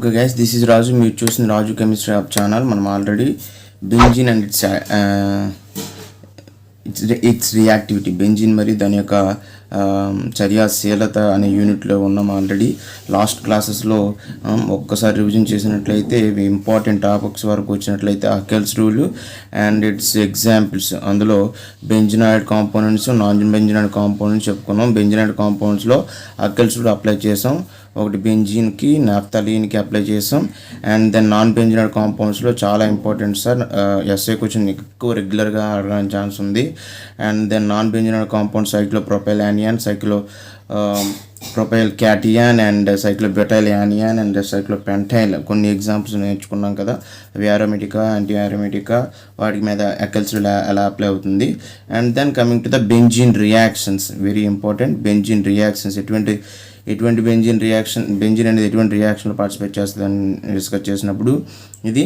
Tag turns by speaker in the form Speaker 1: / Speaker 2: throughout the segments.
Speaker 1: Okay guys, this is Raju. మీరు చూసిన రాజు chemistry app channel. మనం already benzene and it's reactivity, benzene మరియు దాని యొక్క చర్యాశీలత అనే యూనిట్లో ఉన్నాం ఆల్రెడీ. లాస్ట్ క్లాసెస్లో ఒక్కసారి రివిజన్ చేసినట్లయితే ఇంపార్టెంట్ టాపిక్స్ వరకు వచ్చినట్లయితే హకెల్స్ రూల్ అండ్ ఇట్స్ ఎగ్జాంపుల్స్, అందులో బెంజినాయిడ్ కాంపోనెంట్స్, నాన్ బెంజినాయిడ్ కాంపోనెంట్స్ చెప్పుకున్నాం. బెంజినాయిడ్ కాంపౌండ్స్లో హకెల్స్ రూల్ అప్లై చేసాం. ఒకటి బెంజీన్కి, నాఫ్థలీన్కి అప్లై చేసాం. అండ్ దెన్ నాన్ బెంజినాయిడ్ కాంపౌండ్స్లో చాలా ఇంపార్టెంట్ సార్, ఎస్ఏ క్వశ్చన్ ఎక్కువ రెగ్యులర్గా అడగడానికి ఛాన్స్ ఉంది. And then non benzenoid compound cyclopropyl anion, propyl cation and cyclobutyl anion and cyclopentyl కొన్ని ఎగ్జాంపుల్స్ నేర్చుకున్నాం కదా. అవి ఆరోమేటికా, యాంటీ ఆరోమేటికా, వాటి మీద హకెల్స్ రూల్ ఎలా అప్లై అవుతుంది. And then coming to the benzene reactions, very important. Benzene reactions ఎటువంటి బెంజిన్ అనేది ఎటువంటి రియాక్షన్లో పార్టిసిపేట్ చేస్తుందని డిస్కస్ చేసినప్పుడు ఇది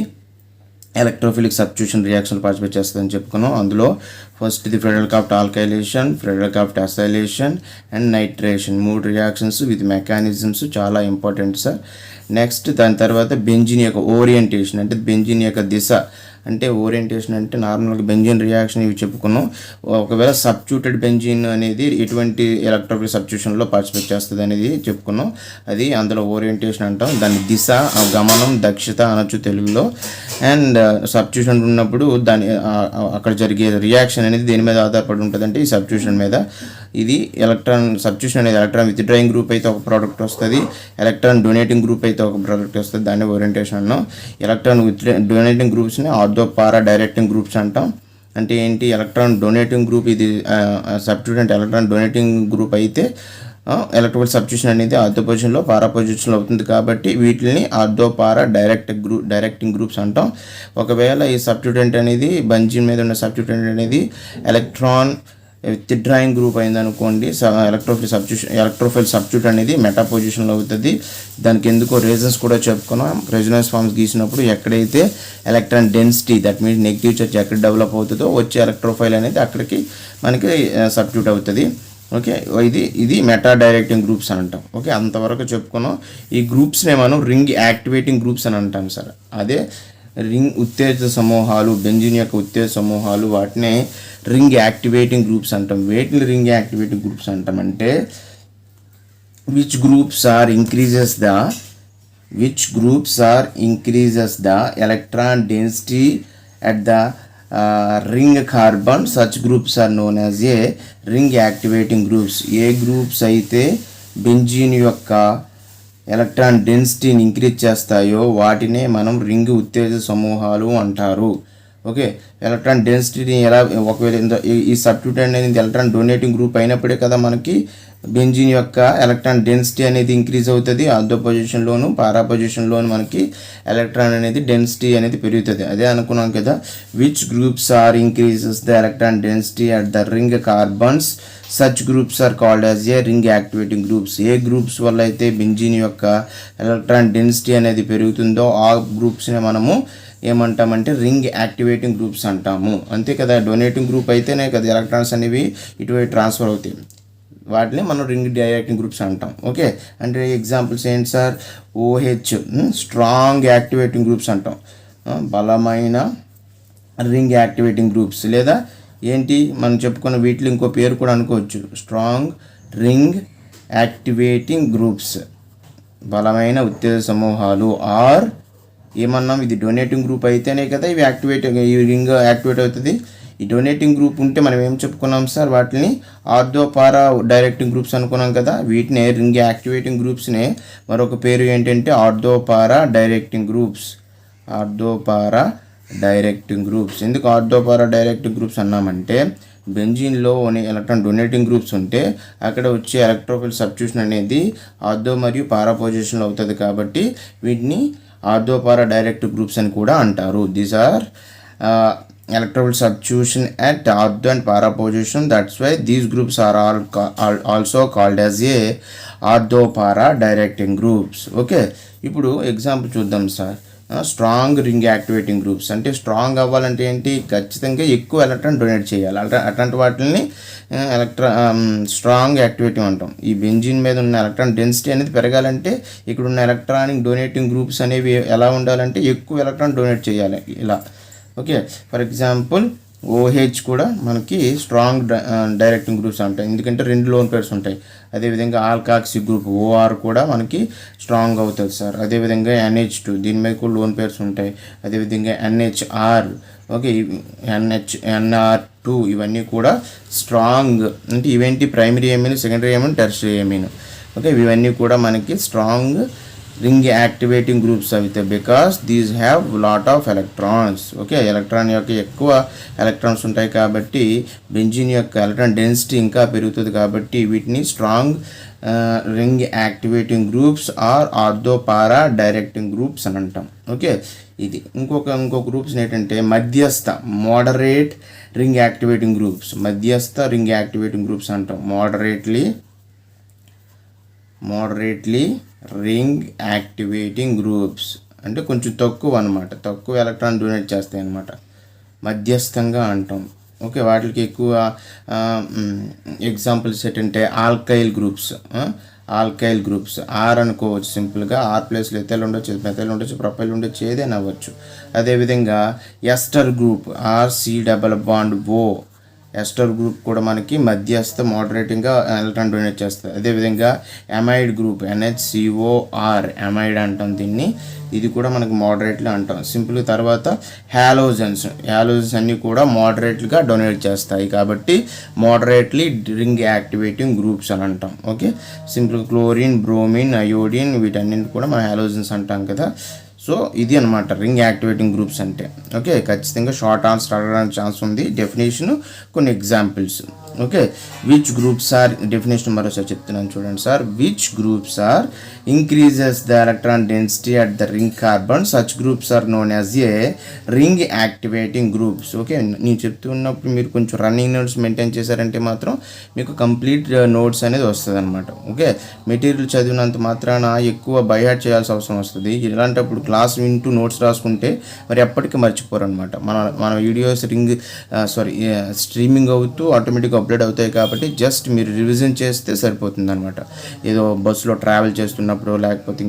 Speaker 1: ఎలక్ట్రోఫిలిక్ సబ్స్టిట్యూషన్ రియాక్షన్లో పార్టిసిపేట్ చేస్తుందని చెప్పుకున్నాం. అందులో ఫస్ట్ ఇది Friedel Crafts alkylation, Friedel Crafts acylation and nitration, 3 reactions with mechanisms చాలా ఇంపార్టెంట్ సార్. నెక్స్ట్ దాని తర్వాత బెంజిన్ యొక్క ఓరియంటేషన్, అంటే బెంజిన్ యొక్క దిశ, అంటే ఓరియంటేషన్ అంటే నార్మల్గా బెంజిన్ రియాక్షన్ ఇవి చెప్పుకున్నాం. ఒకవేళ సబ్స్టిట్యూటెడ్ బెంజిన్ అనేది ఎటువంటి ఎలక్ట్రోఫిలిక్ సబ్స్టిట్యూషన్లో పార్టిసిపేట్ చేస్తుంది అనేది చెప్పుకున్నాం. అది అందులో ఓరియంటేషన్ అంటాం. దాని దిశ, గమనం, దక్షత అనొచ్చు తెలుగులో. అండ్ సబ్స్టిట్యూషన్ ఉన్నప్పుడు దాని అక్కడ జరిగే రియాక్షన్ అనేది దేని మీద ఆధారపడి ఉంటుంది అంటే ఈ సబ్స్టిట్యూషన్ మీద. ఇది సబ్స్టిట్యూషన్ అనేది ఎలక్ట్రాన్ విత్డ్రాయింగ్ గ్రూప్ అయితే ఒక ప్రోడక్ట్ వస్తుంది, ఎలక్ట్రాన్ డొనేటింగ్ గ్రూప్ అయితే ఒక ప్రోడక్ట్ వస్తుంది. దాన్ని ఓరియంటేషన్ అన్నాం. ఎలక్ట్రాన్ డొనేటింగ్ గ్రూప్స్ని ఆర్థో పారా డైరెక్టింగ్ గ్రూప్స్ అంటాం. అంటే ఏంటి, ఎలక్ట్రాన్ డొనేటింగ్ గ్రూప్ ఇది సబ్స్టిట్యూటెంట్ ఎలక్ట్రాన్ డొనేటింగ్ గ్రూప్ అయితే ఎలక్ట్రికల్ సబ్స్టిట్యూషన్ అనేది ఆర్థో పొజిషన్లో, పారా పొజిషన్లో అవుతుంది. కాబట్టి వీటిని ఆర్థో పారా డైరెక్టింగ్ గ్రూప్స్ అంటాం. ఒకవేళ ఈ సబ్స్టిట్యూటెంట్ అనేది బెంజిన్ మీద ఉన్న సబ్స్టిట్యూటెంట్ అనేది ఎలక్ట్రాన్ విత్డ్రాయింగ్ గ్రూప్ అయిందనుకోండి, ఎలక్ట్రోఫైల్ సబ్స్టిట్యూట్ అనేది మెటా పొజిషన్లో అవుతుంది. దానికి ఎందుకో రీజన్స్ కూడా చెప్పుకున్నాం. రెజొనెన్స్ ఫార్మ్స్ గీసినప్పుడు ఎక్కడైతే electron density, that means negative charge ఎక్కడ డెవలప్ అవుతుందో వచ్చే ఎలక్ట్రోఫైల్ అనేది అక్కడికి మనకి సబ్స్టిట్యూట్ అవుతుంది. ఓకే, ఇది మెటా డైరెక్టింగ్ గ్రూప్స్ అని అంటాం. ఓకే, అంతవరకు చెప్పుకున్నాం. ఈ గ్రూప్స్నే మనం రింగ్ యాక్టివేటింగ్ గ్రూప్స్ అని అంటాం సార్. అదే రింగ్ ఉత్తేజ సమూహాలు, బెంజిన్ యొక్క ఉత్తేజ సమూహాలు, వాటినే రింగ్ యాక్టివేటింగ్ గ్రూప్స్ అంటాం. వేటిని రింగ్ యాక్టివేటింగ్ గ్రూప్స్ అంటామంటే which groups are increases the electron density at the ring carbon, such groups are known as a ring activating groups. ఏ గ్రూప్స్ అయితే బెంజిన్ యొక్క ఎలక్ట్రాన్ డెన్సిటీని ఇంక్రీజ్ చేస్తాయో వాటినే మనం రింగ్ ఉత్తేజ సమూహాలు అంటారు. ఓకే, ఎలక్ట్రాన్ డెన్సిటీని ఎలా, ఒకవేళ ఈ సబ్స్టిట్యూటెంట్ అనేది ఎలక్ట్రాన్ డొనేటింగ్ గ్రూప్ అయినప్పుడే కదా మనకి బెంజిన్ యొక్క ఎలక్ట్రాన్ డెన్సిటీ అనేది ఇంక్రీజ్ అవుతుంది. ఆర్థో పొజిషన్లోను, పారా పొజిషన్లోను మనకి ఎలక్ట్రాన్ అనేది డెన్సిటీ అనేది పెరుగుతుంది. అదే అనుకున్నాం కదా, which groups are increases the electron density at the ring carbons, such groups are called as a ring activating groups. ఏ గ్రూప్స్ వల్ల అయితే బెంజిన్ యొక్క ఎలక్ట్రాన్ డెన్సిటీ అనేది పెరుగుతుందో ఆ గ్రూప్స్ని మనము ఏమంటామంటే రింగ్ యాక్టివేటింగ్ గ్రూప్స్ అంటాము. అంతే కదా, డొనేటింగ్ గ్రూప్ అయితేనే కదా ఎలక్ట్రాన్స్ అనేవి ఇటువైపు ట్రాన్స్ఫర్ అవుతాయి, వాటిని మనం రింగ్ డైరెక్టింగ్ గ్రూప్స్ అంటాం. ఓకే, అంటే ఎగ్జాంపుల్స్ ఏంటి sir, OH strong activating groups అంటాం, బలమైన రింగ్ యాక్టివేటింగ్ గ్రూప్స్. లేదా ఏంటి మనం చెప్పుకున్న వీటిలో ఇంకో పేరు కూడా అనుకోవచ్చు, స్ట్రాంగ్ రింగ్ యాక్టివేటింగ్ గ్రూప్స్, బలమైన ఉత్తేజ సమూహాలు. ఆర్ ఏమన్నాం, ఇది డొనేటింగ్ గ్రూప్ అయితేనే కదా ఈ రింగ్ యాక్టివేట్ అవుతుంది. ఈ డొనేటింగ్ గ్రూప్ ఉంటే మనం ఏం చెప్పుకున్నాం సార్, వాటిని ఆర్థో పారా డైరెక్టింగ్ గ్రూప్స్ అనుకున్నాం కదా. వీటినే రింగ్ యాక్టివేటింగ్ గ్రూప్స్నే మరొక పేరు ఏంటంటే ఆర్థో పారా డైరెక్టింగ్ గ్రూప్స్. ఎందుకు ఆర్థో పారా డైరెక్టింగ్ గ్రూప్స్ అన్నామంటే బెంజిన్లో ఎలక్ట్రాన్ డొనేటింగ్ గ్రూప్స్ ఉంటే అక్కడ వచ్చే ఎలక్ట్రోఫిల్ సబ్స్టిట్యూషన్ అనేది ఆర్థో మరియు పారా పొజిషన్లో అవుతుంది. కాబట్టి వీటిని ఆర్థో పారా డైరెక్టివ్ గ్రూప్స్ అని కూడా అంటారు. These are electrolyte substitution at ortho and para position. That's why these groups are also called as a ortho para directing groups. Okay, ఇప్పుడు ఎగ్జాంపుల్ చూద్దాం sir. Strong ring activating groups. అంటే strong అవ్వాలంటే ఏంటి, ఖచ్చితంగా ఎక్కువ ఎలక్ట్రాన్ డొనేట్ చేయాలి. అట్లాంటి వాటిని స్ట్రాంగ్ యాక్టివేటింగ్ అంటాం. ఈ బెంజీన్ మీద ఉన్న ఎలక్ట్రాన్ డెన్సిటీ అనేది పెరగాలంటే ఇక్కడ ఉన్న ఎలక్ట్రానిక్ డొనేటింగ్ గ్రూప్స్ అనేవి ఎలా ఉండాలంటే ఎక్కువ ఎలక్ట్రాన్ డొనేట్ చేయాలి ఇలా. ఓకే, ఫర్ ఎగ్జాంపుల్ OH కూడా మనకి స్ట్రాంగ్ డైరెక్టింగ్ గ్రూప్స్ ఉంటాయి, ఎందుకంటే 2 లోన్ పేర్స్ ఉంటాయి. అదేవిధంగా ఆల్కాక్సీ గ్రూప్ OR కూడా మనకి స్ట్రాంగ్ అవుతుంది సార్. అదేవిధంగా NH2 దీని మీద కూడా లోన్ పేర్స్ ఉంటాయి. అదేవిధంగా NHR, ఓకే, NR2 ఇవన్నీ కూడా స్ట్రాంగ్. అంటే ఇవేంటి, primary amine, secondary amine, tertiary amine. Okay, ఇవన్నీ కూడా మనకి స్ట్రాంగ్ రింగ్ యాక్టివేటింగ్ గ్రూప్స్ అవుతాయి because these have lot of electrons. Okay, electron యొక్క ఎక్కువ ఎలక్ట్రాన్స్ ఉంటాయి కాబట్టి బెంజీన్ యొక్క ఎలక్ట్రాన్ డెన్సిటీ ఇంకా పెరుగుతుంది కాబట్టి వీటిని strong ring activating groups are ortho para directing groups అని అంటాం. ఓకే, ఇది ఇంకో గ్రూప్స్ ఏంటంటే మధ్యస్థ మోడరేట్ రింగ్ యాక్టివేటింగ్ గ్రూప్స్. మధ్యస్థ రింగ్ యాక్టివేటింగ్ గ్రూప్స్ అంటాం. మోడరేట్లీ రింగ్ యాక్టివేటింగ్ గ్రూప్స్ అంటే కొంచెం తక్కువ అనమాట, తక్కువ ఎలక్ట్రాన్ డొనేట్ చేస్తాయి అన్నమాట, మధ్యస్థంగా అంటాం. ఓకే, వాటికి ఎక్కువ ఎగ్జాంపుల్స్ ఏంటంటే ఆల్కైల్ గ్రూప్స్ ఆర్ అనుకోవచ్చు సింపుల్గా. ఆర్ ప్లేస్లో ఎథైల్ ఉండొచ్చు, మెథైల్ ఉండొచ్చు, ప్రొపైల్ ఉండొచ్చు, ఏదైనా అవ్వచ్చు. అదేవిధంగా ester group RC+O ester group కూడా మనకి మధ్యస్థ మోడరేటింగ్గా ఎలక్ట్రాన్ డొనేట్ చేస్తుంది. అదేవిధంగా ఎమైడ్ గ్రూప్ NHCOR ఎమైడ్ అంటాం దీన్ని, ఇది కూడా మనకి మోడరేట్లు అంటాం సింపుల్. తర్వాత హ్యాలోజన్స్ అన్నీ కూడా మోడరేట్గా డొనేట్ చేస్తాయి కాబట్టి మోడరేట్లీ రింగ్ యాక్టివేటింగ్ గ్రూప్స్ అని అంటాం. Okay, simple chlorine, bromine, iodine వీటన్నింటి కూడా మనం హ్యాలోజన్స్ అంటాం కదా. సో ఇది అనమాట రింగ్ యాక్టివేటింగ్ గ్రూప్స్ అంటే. ఓకే, ఖచ్చితంగా షార్ట్ ఆన్సర్ అడగడానికి ఛాన్స్ ఉంది. డెఫినేషన్, కొన్ని examples. Okay, which groups are, definition మరోసారి చెప్తున్నాను చూడండి sir. Which groups are increases the electron density at the ring carbon, such groups are known as a ring activating groups. Okay, నేను చెప్తున్నప్పుడు మీరు కొంచెం రన్నింగ్ నోట్స్ మెయింటైన్ చేశారంటే మాత్రం మీకు కంప్లీట్ నోట్స్ అనేది వస్తుంది అనమాట. ఓకే, మెటీరియల్ చదివినంత మాత్రాన ఎక్కువ బైహార్ట్ చేయాల్సిన అవసరం వస్తుంది. ఇలాంటప్పుడు క్లాస్ వింటూ నోట్స్ రాసుకుంటే మరి ఎప్పటికీ మర్చిపోరు అనమాట. మన వీడియోస్ స్ట్రీమింగ్ అవుతూ ఆటోమేటిక్గా అప్లోడ్ అవుతాయి కాబట్టి జస్ట్ మీరు రివిజన్ చేస్తే సరిపోతుంది అనమాట. ఏదో బస్సులో ట్రావెల్ చేస్తున్నప్పుడు లేకపోతే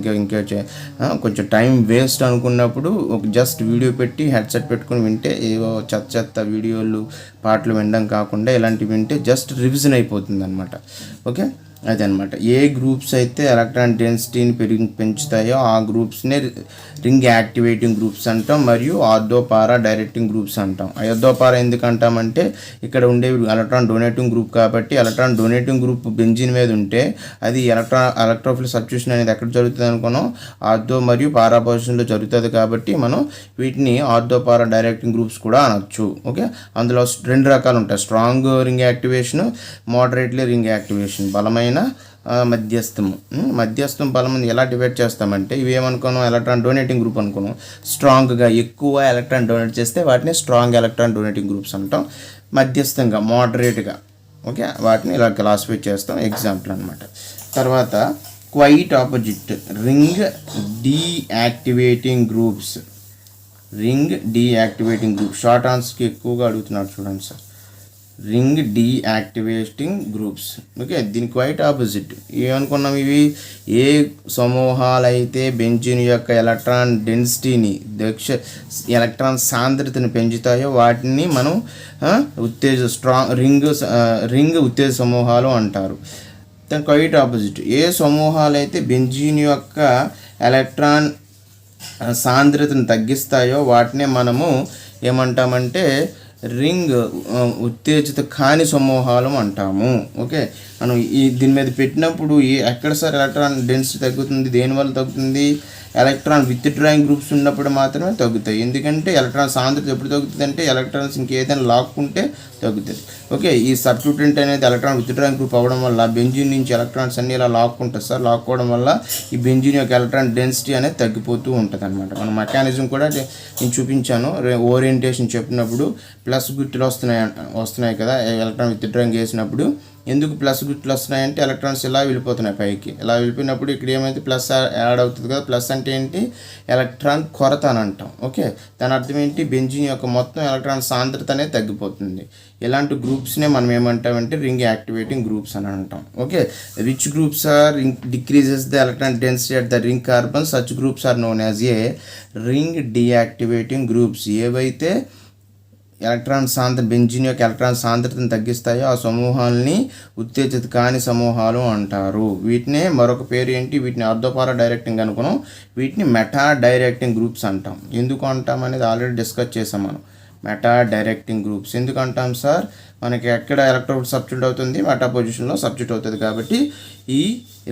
Speaker 1: కొంచెం టైం వేస్ట్ అనుకున్నప్పుడు జస్ట్ వీడియో పెట్టి హెడ్సెట్ పెట్టుకుని వింటే ఏవో చెత్త వీడియోలు పాటలు వినడం కాకుండా ఇలాంటివి వింటే జస్ట్ రివిజన్ అయిపోతుంది అనమాట. ఓకే, అదనమాట. ఏ గ్రూప్స్ అయితే ఎలక్ట్రాన్ డెన్సిటీని పెంచుతాయో ఆ గ్రూప్స్నే రింగ్ యాక్టివేటింగ్ గ్రూప్స్ అంటాం, మరియు ఆర్థోపారా డైరెక్టింగ్ గ్రూప్స్ అంటాం. ఆర్థోపారా ఎందుకు అంటామంటే ఇక్కడ ఉండే ఎలక్ట్రాన్ డొనేటింగ్ గ్రూప్ కాబట్టి ఎలక్ట్రాన్ డొనేటింగ్ గ్రూప్ బెంజిన్ మీద ఉంటే అది ఎలక్ట్రోఫిల్ సబ్స్టిట్యూషన్ అనేది ఎక్కడ జరుగుతుంది అనుకున్నాం, ఆర్థో మరియు పారా పొజిషన్లో జరుగుతుంది కాబట్టి మనం వీటిని ఆర్థోపారా డైరెక్టింగ్ గ్రూప్స్ కూడా అనొచ్చు. ఓకే, అందులో 2 రకాలు ఉంటాయి, strong ring activation, moderately ring activation, బలమైన మధ్యస్థం బలం ఎలా డివైడ్ చేస్తామంటే ఇవి ఏమనుకున్నాం, ఎలక్ట్రాన్ డొనేటింగ్ గ్రూప్ అనుకున్నాం. స్ట్రాంగ్గా ఎక్కువ ఎలక్ట్రాన్ డొనేట్ చేస్తే వాటిని స్ట్రాంగ్ ఎలక్ట్రాన్ డొనేటింగ్ గ్రూప్స్ అంటాం. మధ్యస్థంగా మోడరేట్గా ఓకే వాటిని ఇలా క్లాసిఫై చేస్తాం. ఎగ్జాంపుల్ అనమాట. తర్వాత quite opposite ring deactivating groups. Short ఆన్సర్కి ఎక్కువగా అడుగుతున్నాడు చూడండి sir. Ring deactivating groups. Okay, దీని క్వైట్ ఆపోజిట్ ఏమనుకున్నాం, ఇవి ఏ సమూహాలు అయితే బెంజిన్ యొక్క ఎలక్ట్రాన్ డెన్సిటీని ఎలక్ట్రాన్ సాంద్రతను పెంచుతాయో వాటిని మనం రింగ్ ఉత్తేజ సమూహాలు అంటారు. దాని క్వైట్ ఆపోజిట్ ఏ సమూహాలు అయితే బెంజిన్ యొక్క ఎలక్ట్రాన్ సాంద్రతను తగ్గిస్తాయో వాటినే మనము ఏమంటామంటే రింగ్ ఉత్తేజిత కాని సమూహాలు అంటాము. ఓకే, మనం దీని మీద పెట్టినప్పుడు ఎక్కడ సార్ ఎలక్ట్రాన్ డెన్సిటీ తగ్గుతుంది, దేనివల్ల తగ్గుతుంది, ఎలక్ట్రాన్ విత్ డ్రాయింగ్ గ్రూప్స్ ఉన్నప్పుడు మాత్రమే తగ్గుతాయి. ఎందుకంటే ఎలక్ట్రాన్ సాంద్రత ఎప్పుడు తగ్గుతుంది అంటే ఎలక్ట్రాన్స్ ఇంకేదైనా లాక్కుంటే తగ్గుతుంది. ఓకే, ఈ సబ్స్టిట్యూటెంట్ అనేది ఎలక్ట్రాన్ విత్ డ్రాయింగ్ గ్రూప్ అవ్వడం వల్ల బెంజిన్ నుంచి ఎలక్ట్రాన్స్ అన్ని ఇలా లాక్కుంటుంది సార్. లాక్కోవడం వల్ల ఈ బెంజిన్ యొక్క ఎలక్ట్రాన్ డెన్సిటీ అనేది తగ్గిపోతూ ఉంటుంది అనమాట. మన మెకానిజం కూడా నేను చూపించాను ఓరియంటేషన్ చెప్పినప్పుడు. ప్లస్ గుర్తులు వస్తున్నాయి కదా ఎలక్ట్రాన్ విత్డ్రాయింగ్ చేసినప్పుడు. ఎందుకు ప్లస్ గుర్తులు వస్తున్నాయంటే ఎలక్ట్రాన్స్ ఇలా వెళ్ళిపోతున్నాయి పైకి. ఇలా వెళ్ళిపోయినప్పుడు ఇక్కడ ఏమైతే ప్లస్ యాడ్ అవుతుంది కదా. ప్లస్ అంటే ఏంటి, ఎలక్ట్రాన్ కొరత అని అంటాం. ఓకే, దాని అర్థం ఏంటి, బెంజీన్ యొక్క మొత్తం ఎలక్ట్రాన్ సాంద్రత అనేది తగ్గిపోతుంది. ఇలాంటి గ్రూప్స్నే మనం ఏమంటామంటే రింగ్ యాక్టివేటింగ్ గ్రూప్స్ అని అంటాం. Okay, which groups are decreases the electron density at the ring carbon, such groups are known as a ring deactivating groups. ఏవైతే బెంజీన్ యొక్క ఎలక్ట్రాన్ సాంద్రతను తగ్గిస్తాయో ఆ సమూహాలని ఉత్తేజిత కాని సమూహాలు అంటారు. వీటినే మరొక పేరు ఏంటి, వీటిని అర్ధోపారా డైరెక్టింగ్ అనుకున్నాం. వీటిని మెటా డైరెక్టింగ్ గ్రూప్స్ అంటాం. ఎందుకు అంటాం అనేది ఆల్రెడీ డిస్కస్ చేసాం మనం. మెటా డైరెక్టింగ్ గ్రూప్స్ ఎందుకు అంటాం సార్, మనకి ఎక్కడ ఎలక్ట్రోడ్ సబ్స్టిట్యూట్ అవుతుంది, మెటా పొజిషన్లో సబ్స్టిట్యూట్ అవుతుంది. కాబట్టి ఈ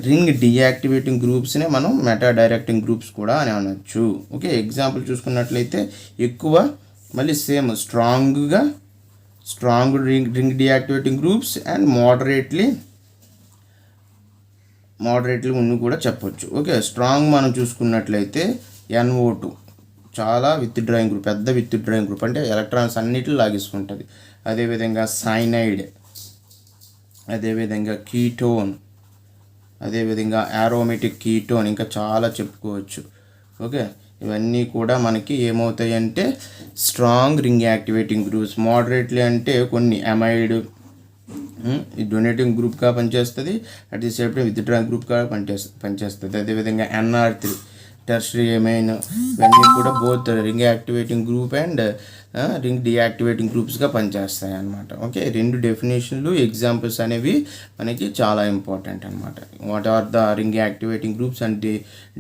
Speaker 1: రింగ్ డీయాక్టివేటింగ్ గ్రూప్స్నే మనం మెటా డైరెక్టింగ్ గ్రూప్స్ కూడా అని అనొచ్చు. ఓకే, ఎగ్జాంపుల్ చూసుకున్నట్లయితే ఎక్కువ మళ్ళీ same strong ring deactivating groups and moderately ఉన్న కూడా చెప్పొచ్చు. ఓకే, స్ట్రాంగ్ మనం చూసుకున్నట్లయితే NO2 చాలా విత్డ్రాయింగ్ గ్రూప్, పెద్ద విత్డ్రాయింగ్ గ్రూప్, అంటే ఎలక్ట్రాన్స్ అన్నిటిని లాగేసుకుంటుంది. అదేవిధంగా సైనైడ్, అదేవిధంగా కీటోన్, అదేవిధంగా ఆరోమేటిక్ కీటోన్, ఇంకా చాలా చెప్పుకోవచ్చు. ఓకే, ఇవన్నీ కూడా మనకి ఏమవుతాయి అంటే strong ring activating groups. Moderately అంటే కొన్ని అమైడ్ ఈ డొనేటింగ్ గ్రూప్గా పనిచేస్తుంది, at the same time withdrawing గ్రూప్గా పనిచేస్తుంది. అదేవిధంగా NR3 టెర్షరీ ఎమైన్, ఇవన్నీ కూడా both ring activating group and ring deactivating గ్రూప్స్గా పనిచేస్తాయి అన్నమాట. ఓకే, రెండు డెఫినేషన్లు ఎగ్జాంపుల్స్ అనేవి మనకి చాలా ఇంపార్టెంట్ అనమాట. What are the ring activating groups and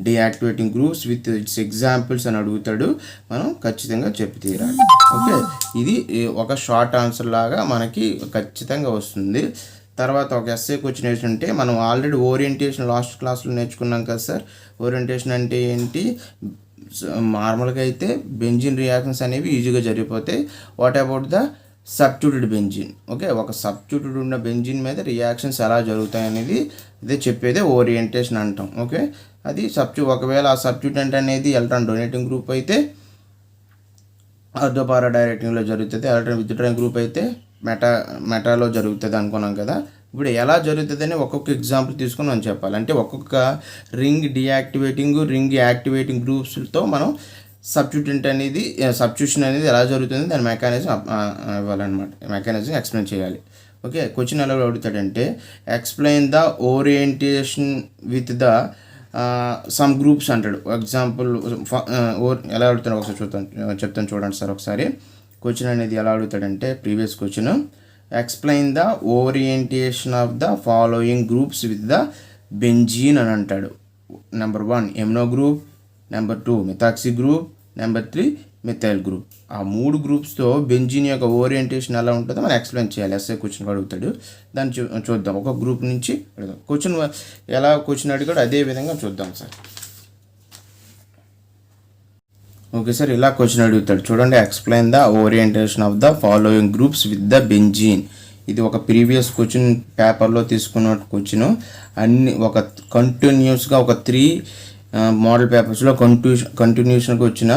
Speaker 1: deactivating groups with its examples అని అడుగుతాడు, మనం ఖచ్చితంగా చెప్పి తీరాలి. ఓకే, ఇది ఒక షార్ట్ ఆన్సర్ లాగా మనకి ఖచ్చితంగా వస్తుంది. తర్వాత ఒక ఎస్ఏ క్వశ్చన్ ఏంటంటే, మనం ఆల్రెడీ ఓరియంటేషన్ లాస్ట్ క్లాస్లో నేర్చుకున్నాం కదా సార్. ఓరియంటేషన్ అంటే ఏంటి, నార్మల్గా అయితే బెంజిన్ రియాక్షన్స్ అనేవి ఈజీగా జరిగిపోతాయి. What about the substituted benzene. Okay, ఒక సబ్స్టిట్యూటెడ్ ఉన్న బెంజిన్ మీద రియాక్షన్స్ ఎలా జరుగుతాయి అనేది ఇదే చెప్పేదే ఓరియంటేషన్ అంటాం. ఓకే, అది ఒకవేళ ఆ సబ్స్టిట్యూటెంట్ అనేది ఎలక్ట్రాన్ డొనేటింగ్ గ్రూప్ అయితే అర్ధోపారా డైరెక్టింగ్లో జరుగుతుంది. ఎలక్ట్రాన్ విత్డ్రాయింగ్ గ్రూప్ అయితే మెటాలో జరుగుతుంది అనుకున్నాం కదా. ఇప్పుడు ఎలా జరుగుతుందని ఒక్కొక్క ఎగ్జాంపుల్ తీసుకుని మనం చెప్పాలి. అంటే ఒక్కొక్క రింగ్ రింగ్ యాక్టివేటింగ్ గ్రూప్స్తో మనం సబ్స్టిట్యూషన్ అనేది ఎలా జరుగుతుంది దాని మెకానిజం ఇవ్వాలన్నమాట. మెకానిజం ఎక్స్ప్లెయిన్ చేయాలి. ఓకే, క్వశ్చన్ ఎలా అడుగుతాడంటే, explain the orientation with the some groups అంటాడు. ఎగ్జాంపుల్ ఎలా అడుగుతాడు ఒకసారి చెప్తాను చూడండి సార్. ఒకసారి క్వశ్చన్ అనేది ఎలా అడుగుతాడంటే, previous question, explain the orientation of the following groups with the benzene అని అంటాడు. Number 1 amino group, number 2 methoxy group, number 3 methyl group. ఆ 3 గ్రూప్స్తో బెంజీన్ యొక్క ఓరియంటేషన్ ఎలా ఉంటుందో మనం ఎక్స్ప్లెయిన్ చేయాలి. ఎస్ఏ క్వశ్చన్ అడుగుతాడు, దాన్ని చూద్దాం. ఒక గ్రూప్ నుంచి క్వశ్చన్ అడిగాడు అదే విధంగా చూద్దాం సార్. ఓకే సార్, ఇలా క్వశ్చన్ అడుగుతాడు చూడండి. Explain the orientation of the following groups with the benzene. ఇది ఒక ప్రీవియస్ క్వశ్చన్ పేపర్లో తీసుకున్న క్వశ్చన్. అన్ని ఒక కంటిన్యూస్గా ఒక 3 మోడల్ పేపర్స్లో కంటిన్యూషన్గా వచ్చిన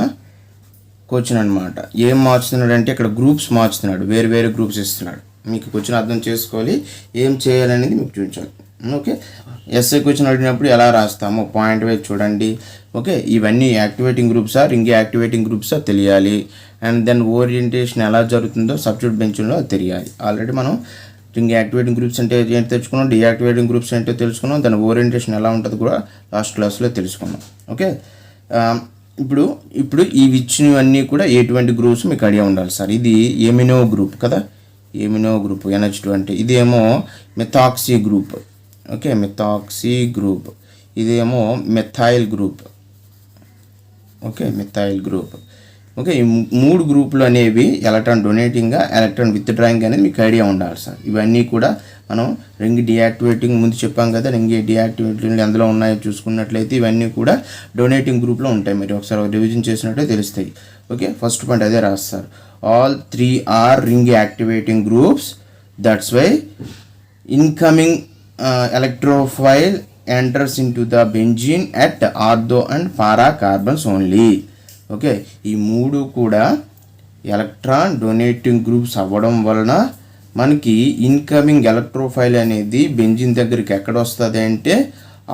Speaker 1: క్వశ్చన్ అనమాట. ఏం మార్చుతున్నాడు అంటే ఇక్కడ గ్రూప్స్ మార్చుతున్నాడు, వేరు గ్రూప్స్ ఇస్తున్నాడు. మీకు క్వశ్చన్ అర్థం చేసుకోవాలి, ఏం చేయాలనేది మీకు చూపించాలి. ఓకే, ఎస్ఏ క్వశ్చన్ అడిగినప్పుడు ఎలా రాస్తామో పాయింట్ వైజ్ చూడండి. ఓకే, ఇవన్నీ యాక్టివేటింగ్ గ్రూప్సా రింగ్ యాక్టివేటింగ్ గ్రూప్సా తెలియాలి. అండ్ దెన్ ఓరియంటేషన్ ఎలా జరుగుతుందో సబ్స్టిట్యూట్ బెంచ్లో తెలియాలి. ఆల్రెడీ మనం రింగ్ యాక్టివేటింగ్ గ్రూప్స్ అంటే ఏంటి తెలుసుకున్నాం, డీయాక్టివేటింగ్ గ్రూప్స్ ఏంటో తెలుసుకున్నాం, దాని ఓరియంటేషన్ ఎలా ఉంటుందో కూడా లాస్ట్ క్లాస్లో తెలుసుకున్నాం. ఓకే, ఇప్పుడు ఈ ఇచ్చినవన్నీ కూడా ఎటువంటి గ్రూప్స్ మీకు ఐడియా ఉండాలి సార్. ఇది ఎమినో గ్రూప్ కదా, ఎమినో గ్రూప్ NH2 అంటే ఇదేమో methoxy group. Okay, methoxy group. ఇదేమో methyl group. Okay, methyl group. Okay, ఈ 3 గ్రూపులు అనేవి ఎలక్ట్రాన్ డొనేటింగ్గా ఎలక్ట్రాన్ విత్డ్రాయింగ్ అనేది మీకు ఐడియా ఉండాలి సార్. ఇవన్నీ కూడా మనం రింగ్ డీయాక్టివేటింగ్ ముందు చెప్పాం కదా, రింగ్ డీయాక్టివేటింగ్ ఎందులో ఉన్నాయో చూసుకున్నట్లయితే ఇవన్నీ కూడా డొనేటింగ్ గ్రూప్లో ఉంటాయి. మీరు ఒకసారి రివిజన్ చేసినట్టే తెలుస్తాయి. ఓకే, ఫస్ట్ పాయింట్ అదే రాస్తారు. All 3 are ring activating groups, that's why incoming electrophile enters into the benzene at ortho and para carbons only. Okay, ఈ 3 కూడా ఎలక్ట్రాన్ డొనేటింగ్ గ్రూప్స్ అవ్వడం వలన మనకి ఇన్కమింగ్ ఎలక్ట్రోఫైల్ అనేది బెంజిన్ దగ్గరికి ఎక్కడ వస్తుంది అంటే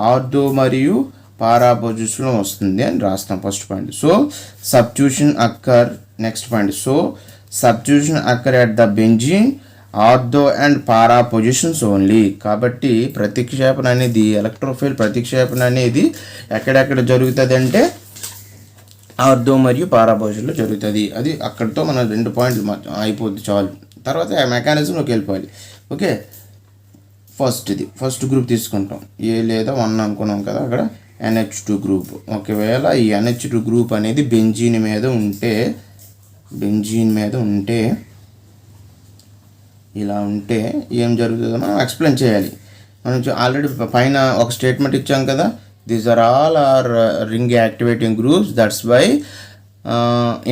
Speaker 1: ఆర్థో మరియు పారా పొజిషన్లో వస్తుంది అని రాస్తాం first point. So substitution occur, next point, so substitution occur at the benzene ortho and para positions only. కాబట్టి ప్రతిక్షేపణ అనేది ఎలక్ట్రోఫైల్ ప్రతిక్షేపణ అనేది ఎక్కడెక్కడ జరుగుతుంది అంటే ఆర్థో మరియు పారా పొజిషన్లో జరుగుతుంది. అది అక్కడితో మన 2 పాయింట్లు అయిపోద్ది చాలు. తర్వాత మెకానిజంలోకి వెళ్ళిపోవాలి. ఓకే, ఫస్ట్ గ్రూప్ తీసుకుంటాం. ఏ లేదా 1 అనుకున్నాం కదా, అక్కడ NH2 గ్రూప్. ఒకవేళ ఈ NH2 గ్రూప్ అనేది బెంజీన్ మీద ఉంటే ఇలా ఉంటే ఏం జరుగుతుందో మనం ఎక్స్ప్లెయిన్ చేయాలి. మనం ఆల్రెడీ పైన ఒక స్టేట్మెంట్ ఇచ్చాం కదా, these are all ring activating groups, that's why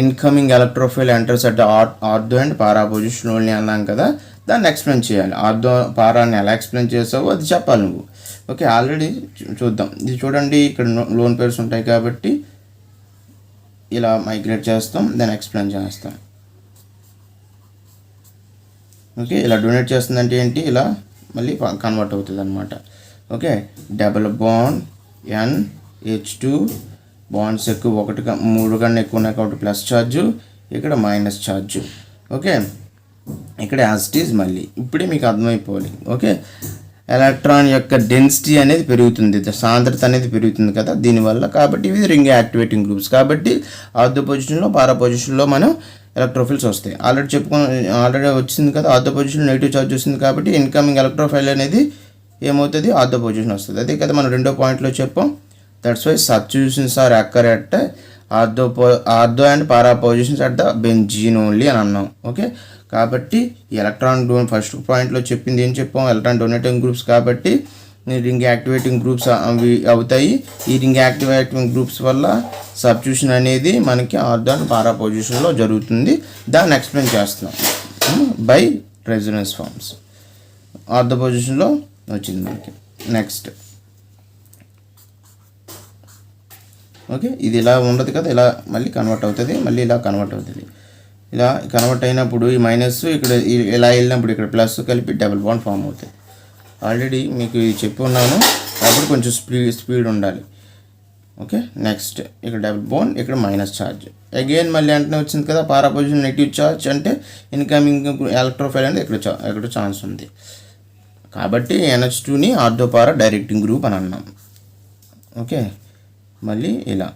Speaker 1: incoming electrophile enters at ortho and para position only అన్నాం కదా. దాన్ని ఎక్స్ప్లెయిన్ చేయాలి. ఆర్థో పారాని ఎలా ఎక్స్ప్లెయిన్ చేసావో అది చెప్పాలి నువ్వు. ఓకే, ఆల్రెడీ చూద్దాం. ఇది చూడండి, ఇక్కడ లోన్ పేర్స్ ఉంటాయి కాబట్టి ఇలా మైగ్రేట్ చేస్తాం, దాన్ని ఎక్స్ప్లెయిన్ చేస్తాం. ఓకే, ఇలా డొనేట్ చేస్తుందంటే ఏంటి, ఇలా మళ్ళీ కన్వర్ట్ అవుతుంది అనమాట. Okay, double bond NH2 bonds ఎక్కువ 3 కన్నా ఎక్కువ ఉన్నాయి కాబట్టి ప్లస్ ఛార్జు, ఇక్కడ మైనస్ ఛార్జు. ఓకే, ఇక్కడ యాసిటీస్ మళ్ళీ ఇప్పుడే మీకు అర్థమైపోవాలి. ఓకే, ఎలక్ట్రాన్ యొక్క డెన్సిటీ అనేది పెరుగుతుంది, సాంద్రత అనేది పెరుగుతుంది కదా దీనివల్ల. కాబట్టి ఇవి రింగ్ యాక్టివేటింగ్ గ్రూప్స్. కాబట్టి ఆర్థో పొజిషన్లో పారా పొజిషన్లో మనం ఎలక్ట్రోఫైల్స్ వస్తాయి. ఆల్రెడీ వచ్చింది కదా, ఆర్థో పొజిషన్లో నెగిటివ్ ఛార్జ్ వస్తుంది కాబట్టి ఇన్కమింగ్ ఎలక్ట్రోఫైల్ అనేది ఏమవుతుంది, ఆర్థో పొజిషన్ వస్తుంది. అదే కదా మనం 2వ పాయింట్లో చెప్పాం. That's why substitutions are occur at ortho and para positions at the benzene only అని అన్నాం. ఓకే, కాబట్టి ఎలక్ట్రాన్ ఫస్ట్ పాయింట్లో చెప్పింది ఏం చెప్పాం, ఎలక్ట్రాన్ డొనేటింగ్ గ్రూప్స్ కాబట్టి రింగ్ యాక్టివేటింగ్ గ్రూప్స్ అవి అవుతాయి. ఈ రింగ్ యాక్టివేటింగ్ గ్రూప్స్ వల్ల సబ్స్టిట్యూషన్ అనేది మనకి ఆర్థో అండ్ పారా పొజిషన్లో జరుగుతుంది. దాన్ని ఎక్స్ప్లెయిన్ చేస్తున్నాం బై రెజొనెన్స్ ఫార్మ్స్. ఆర్థో పొజిషన్లో వచ్చింది మనకి. నెక్స్ట్, ఓకే, ఇది ఇలా ఉండదు కదా, ఇలా మళ్ళీ కన్వర్ట్ అవుతుంది, మళ్ళీ ఇలా కన్వర్ట్ అవుతుంది. ఇలా కన్వర్ట్ అయినప్పుడు ఈ మైనస్ ఇక్కడ ఇలా వెళ్ళినప్పుడు ఇక్కడ ప్లస్ కలిపి డబుల్ బాండ్ ఫామ్ అవుతుంది. ఆల్రెడీ మీకు చెప్పి ఉన్నాను, అప్పుడు కొంచెం స్పీడ్ ఉండాలి. ఓకే, నెక్స్ట్ ఇక్కడ డబుల్ బాండ్, ఇక్కడ మైనస్ ఛార్జ్. అగైన్ మళ్ళీ వెంటనే వచ్చింది కదా, పారా పొజిషన్ నెగిటివ్ ఛార్జ్ అంటే ఇన్కమింగ్ ఎలక్ట్రోఫైల్ అనేది ఎక్కడ ఛాన్స్ ఉంది. కాబట్టి NH2ని ఆర్థో పారా డైరెక్టింగ్ గ్రూప్ అని అన్నాం. ఓకే, మళ్ళీ ఇలా.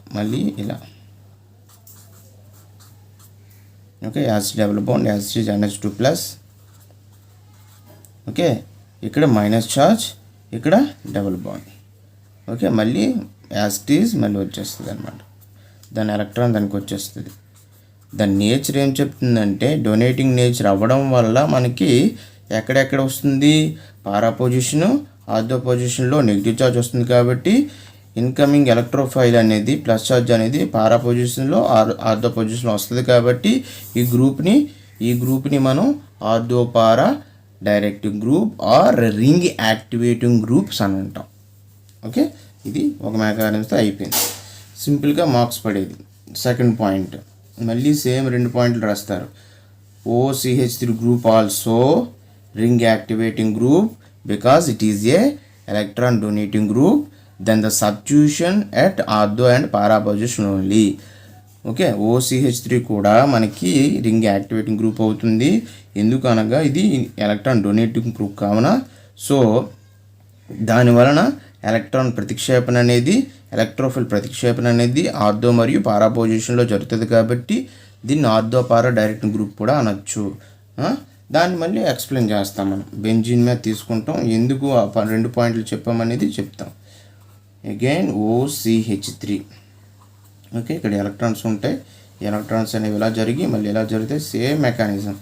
Speaker 1: Okay, acid double bond, acid NH2 plus. Okay, ఇక్కడ మైనస్ ఛార్జ్, ఇక్కడ డబుల్ బాండ్. ఓకే, మళ్ళీ యాసిటీస్ మళ్ళీ వచ్చేస్తుంది అనమాట. దాని ఎలక్ట్రాన్ దానికి వచ్చేస్తుంది. దాని నేచర్ ఏం చెప్తుందంటే డొనేటింగ్ నేచర్ అవ్వడం వల్ల మనకి ఎక్కడెక్కడ వస్తుంది, పారా పొజిషను ఆర్థో పొజిషన్లో నెగిటివ్ ఛార్జ్ వస్తుంది కాబట్టి ఇన్కమింగ్ ఎలక్ట్రోఫైల్ అనేది ప్లస్ ఛార్జ్ అనేది పారా పొజిషన్లో ఆర్థో పొజిషన్లో వస్తుంది. కాబట్టి ఈ గ్రూప్ని మనం ortho para directing group or ring activating groups అని అంటాం. ఓకే, ఇది ఒక మెకానిజంతో అయిపోయింది. సింపుల్గా మార్క్స్ పడేది. సెకండ్ పాయింట్ మళ్ళీ సేమ్ 2 పాయింట్లు రాస్తారు. OCH3 group also ring activating group because it is a electron donating group then the substitution at ortho and para position only. Okay, OCH3 కూడా మనకి రింగ్ యాక్టివేటింగ్ గ్రూప్ అవుతుంది. ఎందుకు అనగా ఇది ఎలక్ట్రాన్ డొనేటింగ్ గ్రూప్ కావున. So దాని వలన electron ప్రతిక్షేపణ అనేది ఎలక్ట్రోఫైల్ ప్రతిక్షేపణ అనేది ఆర్థో మరియు పారా పొజిషన్లో జరుగుతుంది. కాబట్టి దీన్ని ఆర్థో పారా డైరెక్టింగ్ గ్రూప్ కూడా అనొచ్చు. దాన్ని మళ్ళీ ఎక్స్ప్లెయిన్ చేస్తాం. మనం బెంజీన్ మీద తీసుకుంటాం, ఎందుకు 2 పాయింట్లు చెప్పామనేది చెప్తాం. Again OCH3. ఓకే, ఇక్కడ ఎలక్ట్రాన్స్ ఉంటాయి. ఎలక్ట్రాన్స్ అనేవి ఇలా జరిగి మళ్ళీ ఇలా జరిగితే same mechanism.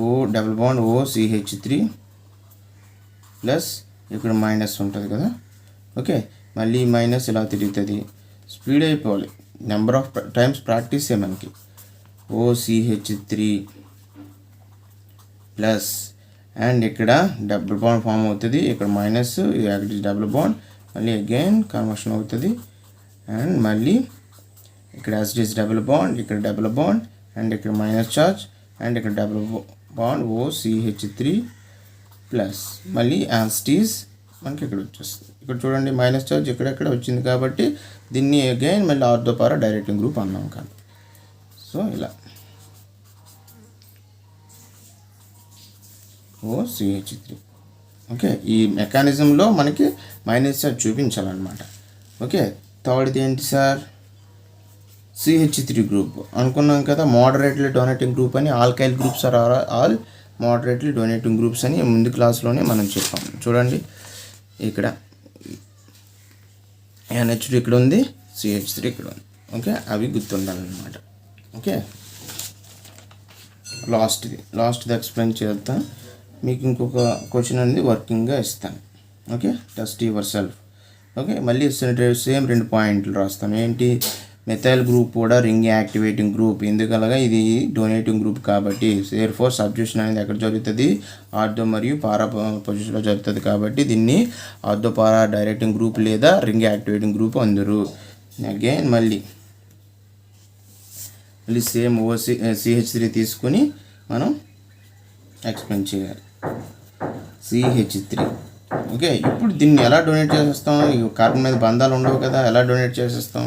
Speaker 1: O double bond OCH3 plus ఇక్కడ మైనస్ ఉంటుంది కదా. ఓకే, మళ్ళీ మైనస్ ఇలా తిరుగుతుంది. స్పీడ్ అయిపోవాలి, నెంబర్ ఆఫ్ టైమ్స్ ప్రాక్టీసే మనకి. OCH3 ప్లస్ అండ్ ఇక్కడ డబుల్ బాండ్ ఫామ్ అవుతుంది, ఇక్కడ మైనస్, డబుల్ బాండ్, మళ్ళీ అగైన్ కన్వర్షన్ అవుతుంది. అండ్ మళ్ళీ ఇక్కడ యాసిటీస్ డబుల్ బాండ్, ఇక్కడ డబుల్ బాండ్, అండ్ ఇక్కడ మైనస్ ఛార్జ్, అండ్ ఇక్కడ డబుల్ బాండ్ OCH3 ప్లస్ మళ్ళీ యాసిటీస్ మనకి ఇక్కడ వచ్చేస్తుంది. ఇక్కడ చూడండి మైనస్ ఛార్జ్ ఇక్కడెక్కడ వచ్చింది కాబట్టి దీన్ని అగైన్ మళ్ళీ ఆర్థో పారా డైరెక్టింగ్ గ్రూప్ అన్నాం కానీ. సో ఇలా OCH3. ఓకే, ఈ మెకానిజంలో మనకి మైనస్ ఛార్జ్ చూపించాలన్నమాట. ఓకే, థర్డ్ది ఏంటి సార్? CH3 గ్రూప్ అనుకున్నాం కదా, మోడరేట్లీ డొనేటింగ్ గ్రూప్ అని. Alkyl groups are all moderately donating groups అని ముందు క్లాస్లోనే మనం చెప్పాం. చూడండి ఇక్కడ NH2 ఇక్కడ ఉంది, CH3 ఇక్కడ ఉంది. ఓకే, అవి గుర్తుండాలన్నమాట. ఓకే, లాస్ట్ది ఎక్స్ప్లెయిన్ చేద్దాం. మీకు ఇంకొక క్వశ్చన్ అనేది వర్కింగ్గా ఇస్తాను. Okay, test your self. Okay, మళ్ళీ సేమ్ 2 పాయింట్లు రాస్తాం. ఏంటి? మెథైల్ గ్రూప్ కూడా రింగ్ యాక్టివేటింగ్ గ్రూప్. ఎందుకనగా ఇది డొనేటింగ్ గ్రూప్ కాబట్టి సేర్ ఫోర్ సబ్స్టిట్యూషన్ అనేది ఎక్కడ జరుగుతుంది? ఆర్థో మరియు పారా పొజిషన్లో జరుగుతుంది కాబట్టి దీన్ని ఆర్థో పారా డైరెక్టింగ్ గ్రూప్ లేదా రింగ్ యాక్టివేటింగ్ గ్రూప్ అందరు. అగైన్ మళ్ళీ సేమ్ CH3 తీసుకుని మనం ఎక్స్ప్లెయిన్ చేయాలి. CH3. ఓకే, ఇప్పుడు దీన్ని ఎలా డొనేట్ చేసేస్తాం? కార్బన్ మీద బంధాలు ఉండవు కదా, ఎలా డొనేట్ చేసేస్తాం?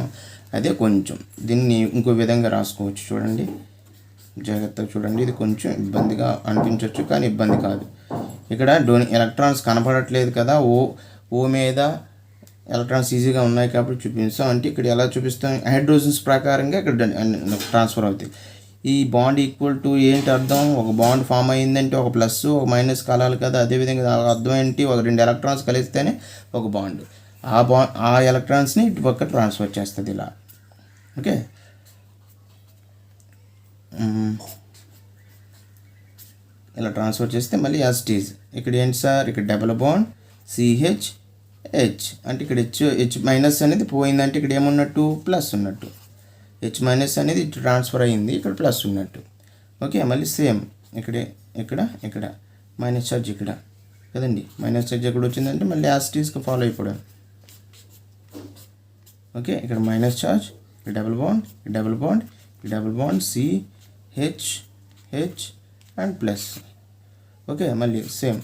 Speaker 1: అదే కొంచెం దీన్ని ఇంకో విధంగా రాసుకోవచ్చు. చూడండి జాగ్రత్తగా చూడండి. ఇది కొంచెం ఇబ్బందిగా అనిపించవచ్చు కానీ ఇబ్బంది కాదు. ఇక్కడ ఎలక్ట్రాన్స్ కనపడట్లేదు కదా, ఓ మీద ఎలక్ట్రాన్స్ ఈజీగా ఉన్నాయి కాబట్టి చూపిస్తాం. అంటే ఇక్కడ ఎలా చూపిస్తాం? హైడ్రోజన్స్ ప్రకారంగా ఇక్కడ ట్రాన్స్ఫర్ అవుతాయి. ఈ బాండ్ ఈక్వల్ టు ఏంటి అర్థం? ఒక బాండ్ ఫామ్ అయ్యిందంటే ఒక ప్లస్ ఒక మైనస్ కలాలి కదా. అదేవిధంగా అర్థం ఏంటి? ఒక 2 ఎలక్ట్రాన్స్ కలిస్తేనే ఒక బాండ్. ఆ ఎలక్ట్రాన్స్ని ఇటు పక్క ట్రాన్స్ఫర్ చేస్తుంది ఇలా. ఓకే, ఇలా ట్రాన్స్ఫర్ చేస్తే మళ్ళీ యాసిటీస్. ఇక్కడ ఏంటి సార్? ఇక్కడ డబుల్ బాండ్ CH H. అంటే ఇక్కడ H మైనస్ అనేది పోయిందంటే ఇక్కడ ఏమున్నట్టు? ప్లస్ ఉన్నట్టు. H మైనస్ అనేది ఇటు ట్రాన్స్ఫర్ అయ్యింది, ఇక్కడ ప్లస్ ఉన్నట్టు. ఓకే, మళ్ళీ సేమ్ ఇక్కడ మైనస్ ఛార్జ్ ఇక్కడ కదండి. మైనస్ ఛార్జ్ ఎక్కడ వచ్చిందంటే మళ్ళీ యాసిటీస్కి ఫాలో అయిపోవడం. ఓకే, ఇక్కడ మైనస్ ఛార్జ్, ఇక్కడ double bond CH and plus. Okay, మళ్ళీ సేమ్.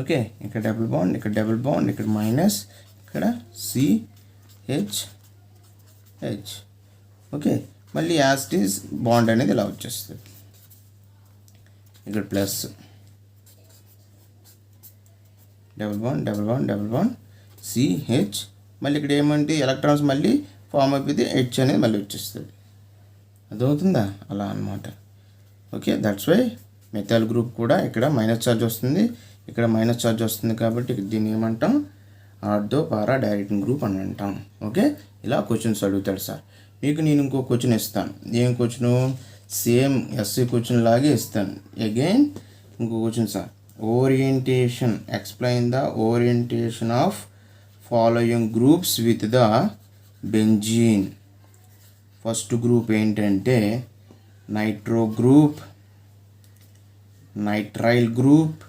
Speaker 1: ఓకే, ఇక్కడ డబుల్ బాండ్, ఇక్కడ మైనస్, ఇక్కడ CH. ఓకే, మళ్ళీ యాసిటీస్ బాండ్ అనేది ఇలా వచ్చేస్తుంది. ఇక్కడ ప్లస్ డబుల్ బాండ్ CH. మళ్ళీ ఇక్కడ ఏమంటే ఎలక్ట్రాన్స్ మళ్ళీ ఫామ్ అయిపోతే H అనేది మళ్ళీ వచ్చేస్తుంది. అదవుతుందా? అలా అన్నమాట. Okay, that's why methyl group కూడా ఇక్కడ మైనస్ ఛార్జ్ వస్తుంది, ఇక్కడ మైనస్ ఛార్జ్ వస్తుంది కాబట్టి దీన్ని ఏమంటాం? ఆర్థో పారా డైరెక్టింగ్ గ్రూప్ అని అంటాం. ఓకే, ఇలా క్వశ్చన్స్ అడుగుతాడు సార్. మీకు నేను ఇంకో క్వశ్చన్ ఇస్తాను. ఏం క్వశ్చను? సేమ్ SC క్వశ్చన్ లాగే ఇస్తాను. అగైన్ ఇంకో question sir. Orientation, explain the orientation of following groups with the benzene. First group ఏంటంటే nitro group, nitrile group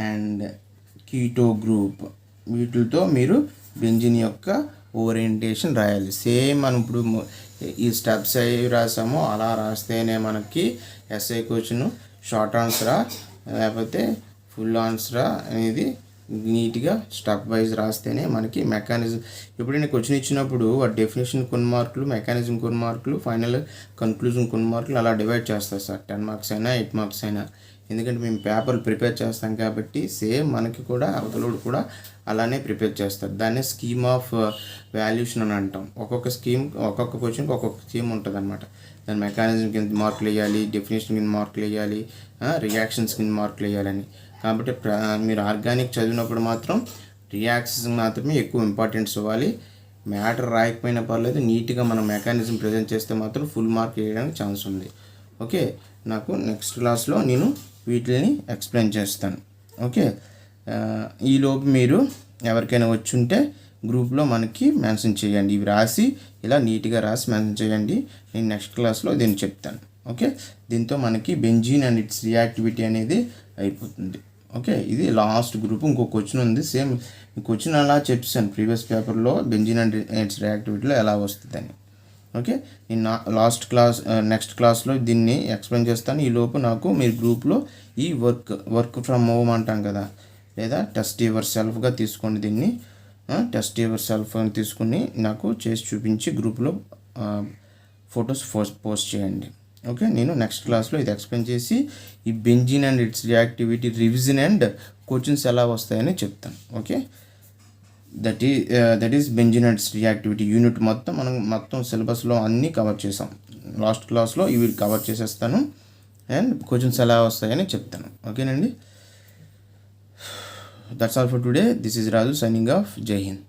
Speaker 1: and keto group. వీటితో మీరు బెంజిన్ యొక్క ఓరియంటేషన్ రాయాలి. సేమ్ మనం ఇప్పుడు ఈ స్టెప్స్ అవి రాసామో అలా రాస్తేనే మనకి ఎస్ఐ క్వశ్చన్ షార్ట్ ఆన్సరా లేకపోతే ఫుల్ ఆన్సరా అనేది నీట్గా స్టెప్ వైజ్ రాస్తేనే మనకి మెకానిజం. ఎప్పుడైనా క్వశ్చన్ ఇచ్చినప్పుడు వాటి డెఫినేషన్ కొన్ని మార్కులు, మెకానిజం కొన్ని మార్కులు, ఫైనల్ కన్క్లూజన్ కొన్ని మార్కులు అలా డివైడ్ చేస్తారు సార్. 10 మార్క్స్ అయినా 8 మార్క్స్ అయినా. ఎందుకంటే మేము పేపర్లు ప్రిపేర్ చేస్తాం కాబట్టి సేమ్ మనకి కూడా అవతలోడు కూడా అలానే ప్రిపేర్ చేస్తారు. దాన్నే స్కీమ్ ఆఫ్ వాల్యుయేషన్ అని అంటాం. ఒక్కొక్క క్వశ్చన్కి ఒక్కొక్క స్కీమ్ ఉంటుంది అనమాట. దాని మెకానిజం కింద మార్కులు వేయాలి, డెఫినేషన్ కింద మార్కులు వేయాలి, రియాక్షన్స్ కింద మార్కులు వేయాలని. కాబట్టి మీరు ఆర్గానిక్ చదివినప్పుడు మాత్రం రియాక్షన్స్ మాత్రమే ఎక్కువ ఇంపార్టెన్స్ ఇవ్వాలి. మ్యాటర్ రాయకపోయినా పర్లేదు, నీట్గా మనం మెకానిజం ప్రజెంట్ చేస్తే మాత్రం ఫుల్ మార్క్ వేయడానికి ఛాన్స్ ఉంది. ఓకే, నాకు నెక్స్ట్ క్లాస్లో నేను వీటిని ఎక్స్ప్లెయిన్ చేస్తాను. ఓకే, ఈలోపు మీరు ఎవరికైనా వచ్చి ఉంటే గ్రూప్లో మనకి మెన్షన్ చేయండి. ఇవి రాసి ఇలా నీట్గా రాసి మెన్షన్ చేయండి. నేను నెక్స్ట్ క్లాస్లో దీన్ని చెప్తాను. ఓకే, దీంతో మనకి బెంజీన్ అండ్ ఇట్స్ రియాక్టివిటీ అనేది అయిపోతుంది. ఓకే, ఇది లాస్ట్ గ్రూప్. ఇంకో క్వశ్చన్ ఉంది, సేమ్ ఈ క్వశ్చన్ అలా చెప్పాను ప్రీవియస్ పేపర్లో బెంజీన్ అండ్ ఇట్స్ రియాక్టివిటీలో ఎలా వస్తుందని. ఓకే, నేను లాస్ట్ క్లాస్ నెక్స్ట్ క్లాస్లో దీన్ని ఎక్స్ప్లెయిన్ చేస్తాను. ఈ లోపు నాకు మీరు గ్రూప్లో ఈ వర్క్ ఫ్రమ్ హోమ్ అంటాం కదా, లేదా టెస్ట్ యువర్ సెల్ఫ్గా తీసుకోండి. దీన్ని టెస్ట్ యువర్ సెల్ఫ్ అని తీసుకుని నాకు చేసి చూపించి గ్రూప్లో ఫొటోస్ పోస్ట్ చేయండి. ఓకే, నేను నెక్స్ట్ క్లాస్లో ఇది ఎక్స్ప్లెయిన్ చేసి ఈ benzene and it's reactivity revision and questions ఎలా వస్తాయని చెప్తాను. Okay, that is benzene and it's reactivity unit మొత్తం సిలబస్లో అన్నీ కవర్ చేసాం. లాస్ట్ క్లాస్లో ఇవి కవర్ చేసేస్తాను అండ్ క్వశ్చన్స్ ఎలా వస్తాయని చెప్తాను. ఓకేనండి, that's all for today. This is Raju signing off. జై హింద్.